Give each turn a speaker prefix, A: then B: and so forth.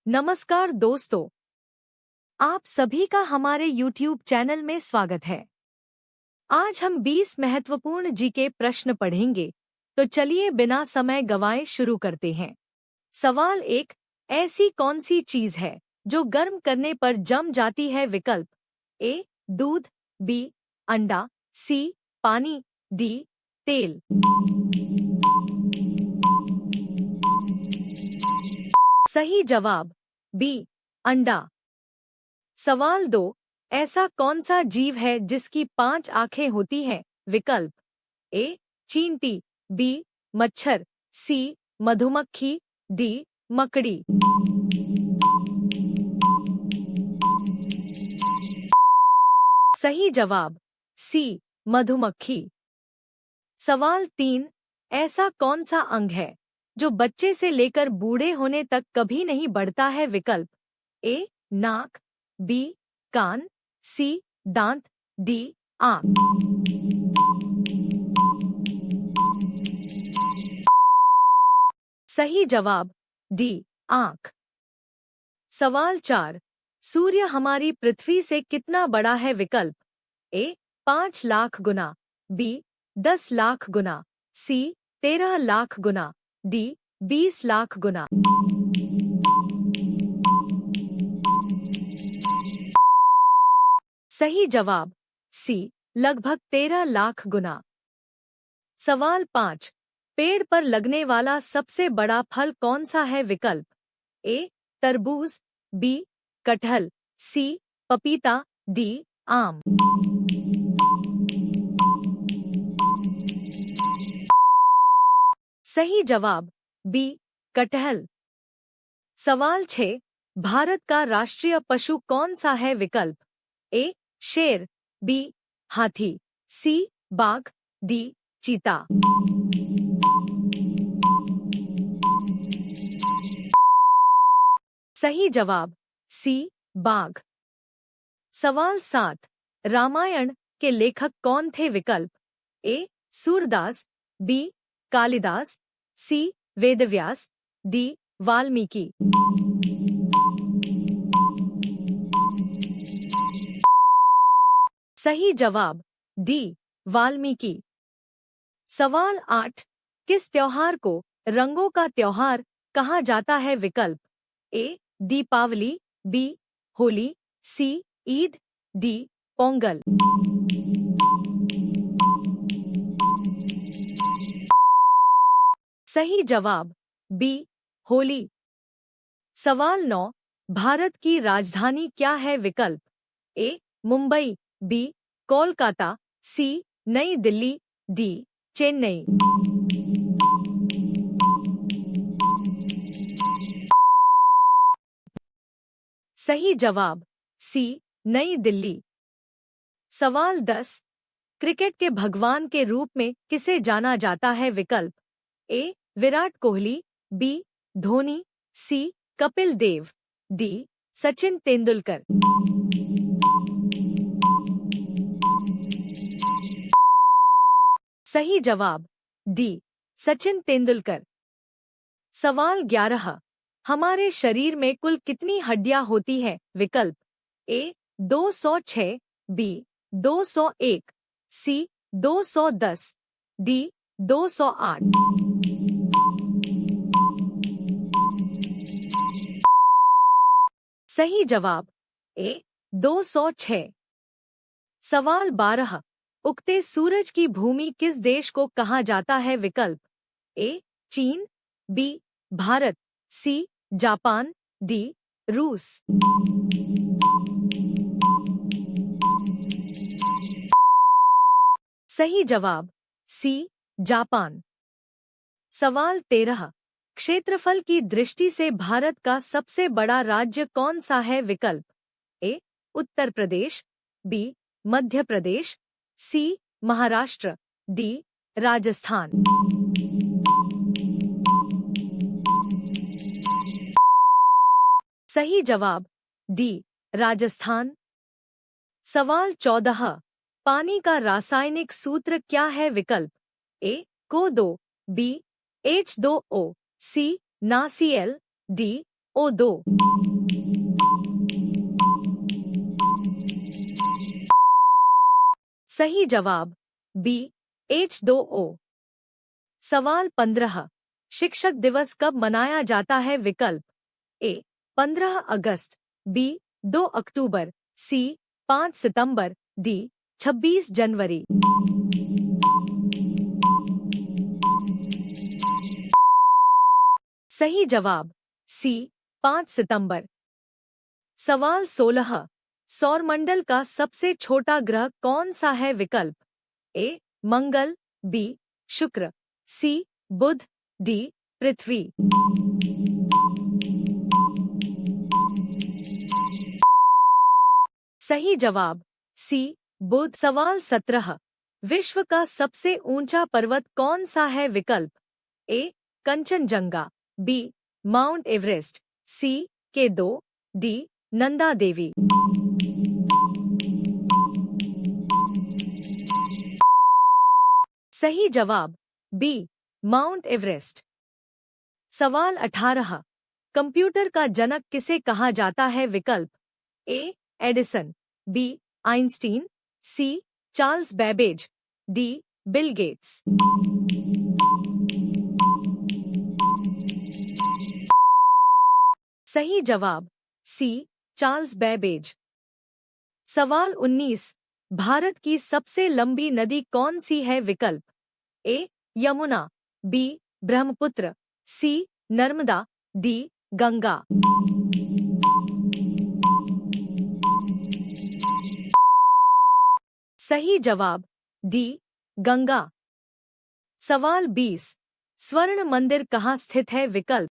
A: नमस्कार दोस्तों, आप सभी का हमारे YouTube चैनल में स्वागत है। आज हम 20 महत्वपूर्ण जीके प्रश्न पढ़ेंगे, तो चलिए बिना समय गंवाए शुरू करते हैं। सवाल 1, ऐसी कौन सी चीज है जो गर्म करने पर जम जाती है? विकल्प ए दूध, बी अंडा, सी पानी, डी तेल। सही जवाब बी अंडा। सवाल 2, ऐसा कौन सा जीव है जिसकी 5 आंखें होती हैं? विकल्प ए चींटी, बी मच्छर, सी मधुमक्खी, डी मकड़ी। सही जवाब सी मधुमक्खी। सवाल 3, ऐसा कौन सा अंग है जो बच्चे से लेकर बूढ़े होने तक कभी नहीं बढ़ता है? विकल्प ए नाक, बी कान, सी दांत, डी आंख। सही जवाब डी आंख। सवाल 4, सूर्य हमारी पृथ्वी से कितना बड़ा है? विकल्प ए 5 लाख गुना, बी 10 लाख गुना, सी 13 लाख गुना, डी 20 लाख गुना। सही जवाब सी लगभग 13 लाख गुना। सवाल 5, पेड़ पर लगने वाला सबसे बड़ा फल कौन सा है? विकल्प ए तरबूज, बी कटहल, सी पपीता, डी आम। सही जवाब बी कटहल। सवाल 6, भारत का राष्ट्रीय पशु कौन सा है? विकल्प ए शेर, बी हाथी, सी बाघ, डी चीता। सही जवाब सी बाघ। सवाल 7, रामायण के लेखक कौन थे? विकल्प ए सूरदास, बी कालिदास, सी वेदव्यास, डी वाल्मीकि। सही जवाब डी वाल्मीकि। सवाल 8, किस त्योहार को रंगों का त्योहार कहा जाता है? विकल्प ए दीपावली, बी होली, सी ईद, डी पोंगल। सही जवाब बी होली। सवाल 9, भारत की राजधानी क्या है? विकल्प ए मुंबई, बी कोलकाता, सी नई दिल्ली, डी चेन्नई। सही जवाब सी नई दिल्ली। सवाल 10, क्रिकेट के भगवान के रूप में किसे जाना जाता है? विकल्प ए विराट कोहली, बी धोनी, सी कपिल देव, डी सचिन तेंदुलकर। सही जवाब डी सचिन तेंदुलकर। सवाल 11, हमारे शरीर में कुल कितनी हड्डियां होती हैं? विकल्प ए 206, बी 201, सी 210, डी 208। सही जवाब ए 206। सवाल 12, उगते सूरज की भूमि किस देश को कहा जाता है? विकल्प ए चीन, B Bharat, C Japan, D रूस। सही जवाब सी जापान। सवाल 13, क्षेत्रफल की दृष्टि से भारत का सबसे बड़ा राज्य कौन सा है? विकल्प ए उत्तर प्रदेश, बी मध्य प्रदेश, सी महाराष्ट्र, डी राजस्थान। सही जवाब डी राजस्थान। सवाल 14, पानी का रासायनिक सूत्र क्या है? विकल्प ए CO2, बी H2O, सी NaCl, डी O2। सही जवाब बी H2O। सवाल 15। शिक्षक दिवस कब मनाया जाता है? विकल्प ए 15 अगस्त, बी 2 अक्टूबर, सी 5 सितंबर, डी 26 जनवरी। सही जवाब सी 5 सितंबर। सवाल 16। सौरमंडल का सबसे छोटा ग्रह कौन सा है? विकल्प ए मंगल, बी शुक्र, सी बुध, डी पृथ्वी। सही जवाब सी बुध। सवाल 17। विश्व का सबसे ऊंचा पर्वत कौन सा है? विकल्प ए कंचनजंगा, बी माउंट एवरेस्ट, सी K2, डी नंदा देवी। सही जवाब बी माउंट एवरेस्ट। सवाल 18। कंप्यूटर का जनक किसे कहा जाता है? विकल्प A Edison, B Einstein, C Charles Babbage, D Bill Gates. सही जवाब सी चार्ल्स बेबेज। सवाल 19। भारत की सबसे लंबी नदी कौन सी है? विकल्प ए यमुना, बी ब्रह्मपुत्र, सी नर्मदा, डी गंगा। सही जवाब डी गंगा। सवाल 20। स्वर्ण मंदिर कहाँ स्थित है? विकल्प